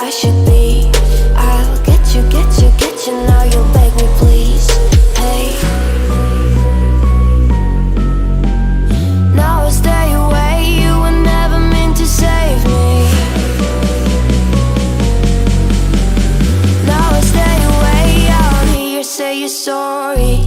I should be. I'll get you, get you, get you. Now you'll beg me, please. Hey. Now I stay away. You were never meant to save me. Now I stay away. I don't hear you say you're sorry.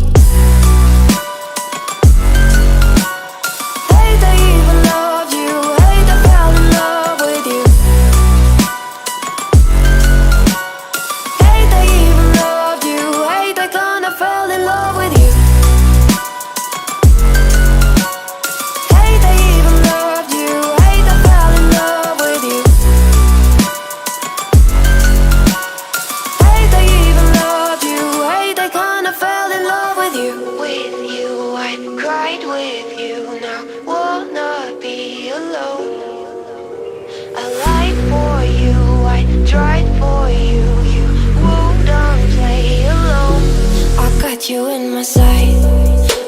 You in my sight.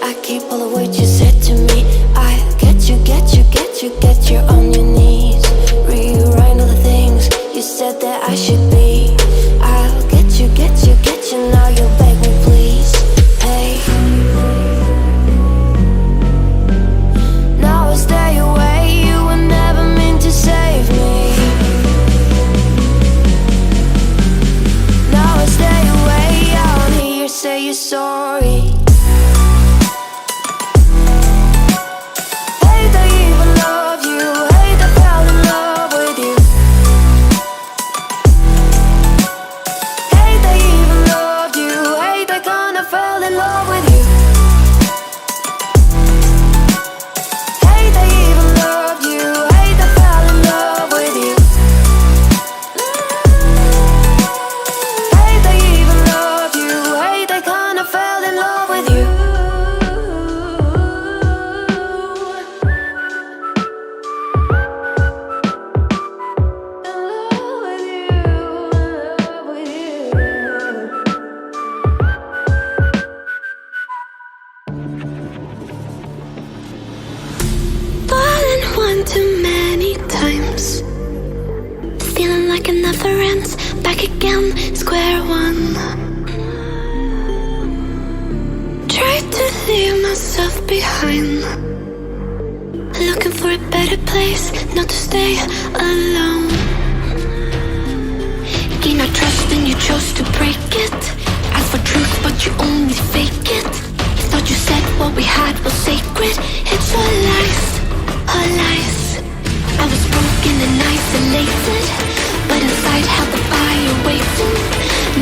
I keep all the words you said to me. I get you, get you, get you, get you on your knees. Rewrite all the things you said that I should be. I'll get you, get you, get you. Now you'll beg me, please. Hey. Now I stay away. You were never meant to save me. Now I stay away. I don't hear you say you're sorry. Hate I even love you. Hate I fell in love with you. Hate I even loved you. Hate I kinda fell in love with you. Hate I even loved you. Hate I fell in love with you. Hate I even loved you. Hate I kinda fell in love with you. Fallen one too many times, feeling like it never ends. Back again, square one. Tried to leave myself behind, looking for a better place, not to stay alone. Gain our trust and you chose to break it. Ask for truth but you only fake it. Thought you said what we had was sacred. It's all lies, all lies. I was broken and isolated, but inside held the fire waiting.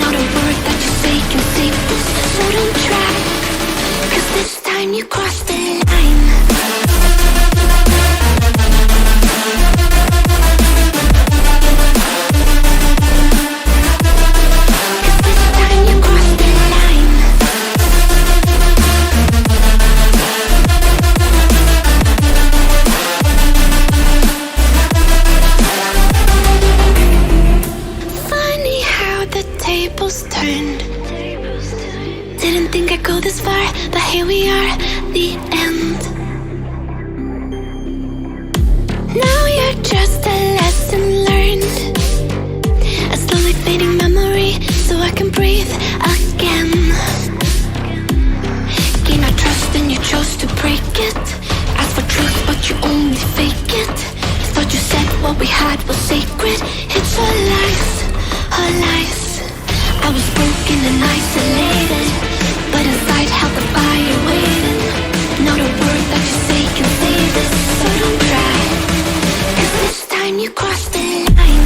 Not a word that you say can save this, so don't try, 'cause this time you crossed the line. Didn't think I'd go this far, but here we are, the end. Now you're just a lesson learned, a slowly fading memory, so I can breathe again. Gain our trust and you chose to break it. Ask for truth but you only fake it. Thought you said what we had was sacred. It's all lies, all lies. I was broken and isolated, but inside held the fire waiting. Not a word that you say can save this, so don't try, 'cause this time you crossed the line.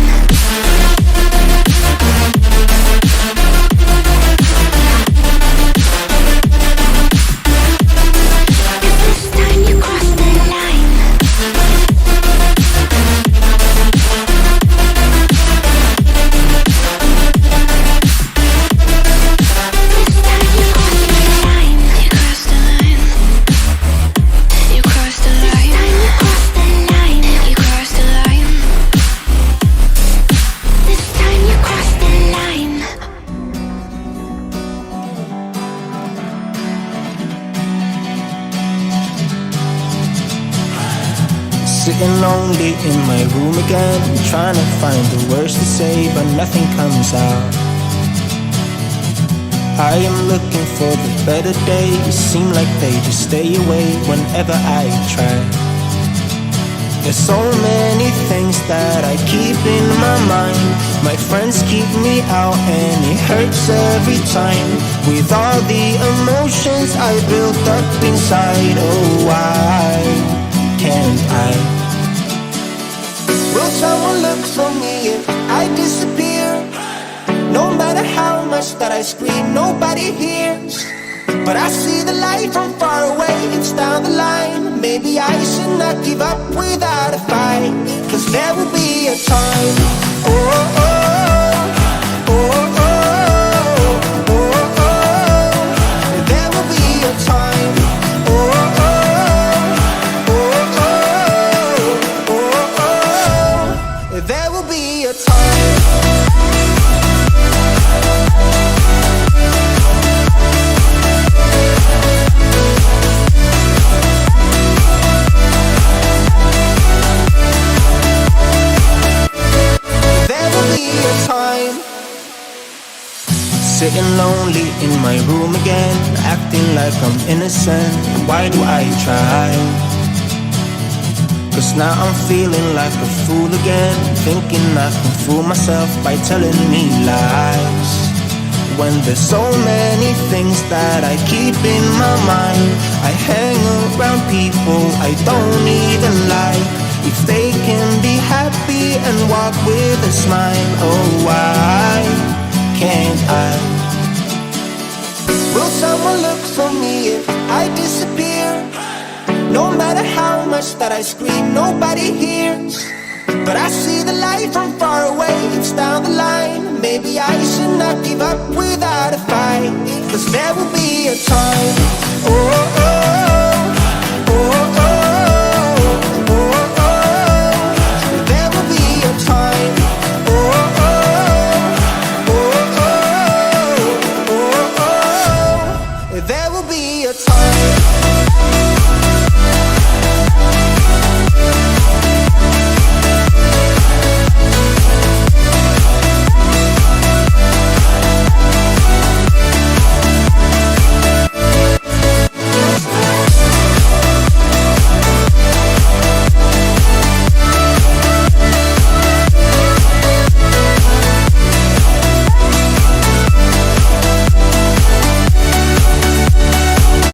lonely in my room again, trying to find the words to say, but nothing comes out. I am looking for the better days, seem like they just stay away whenever I try. There's so many things that I keep in my mind. My friends keep me out and it hurts every time. With all the emotions I built up inside, oh why can't I? Will someone look for me if I disappear? No matter how much that I scream, nobody hears. But I see the light from far away, it's down the line. Maybe I should not give up without a fight, 'cause there will be a time. Oh, oh, oh, oh, oh, oh, oh. There will be a time. Oh, oh, oh, oh, oh, oh, oh. There will be a time. Sitting lonely in my room again, acting like I'm innocent. Why do I try? 'Cause now I'm feeling like a fool again, thinking I can fool myself by telling me lies. When there's so many things that I keep in my mind, I hang around people I don't even like. If they can be happy and walk with a smile, oh why can't I? Will someone look for me if I disappear? No matter how much that I scream, nobody hears. But I see the light from far away, it's down the line. Maybe I should not give up without a fight, 'cause there will be a time. Oh, oh, oh.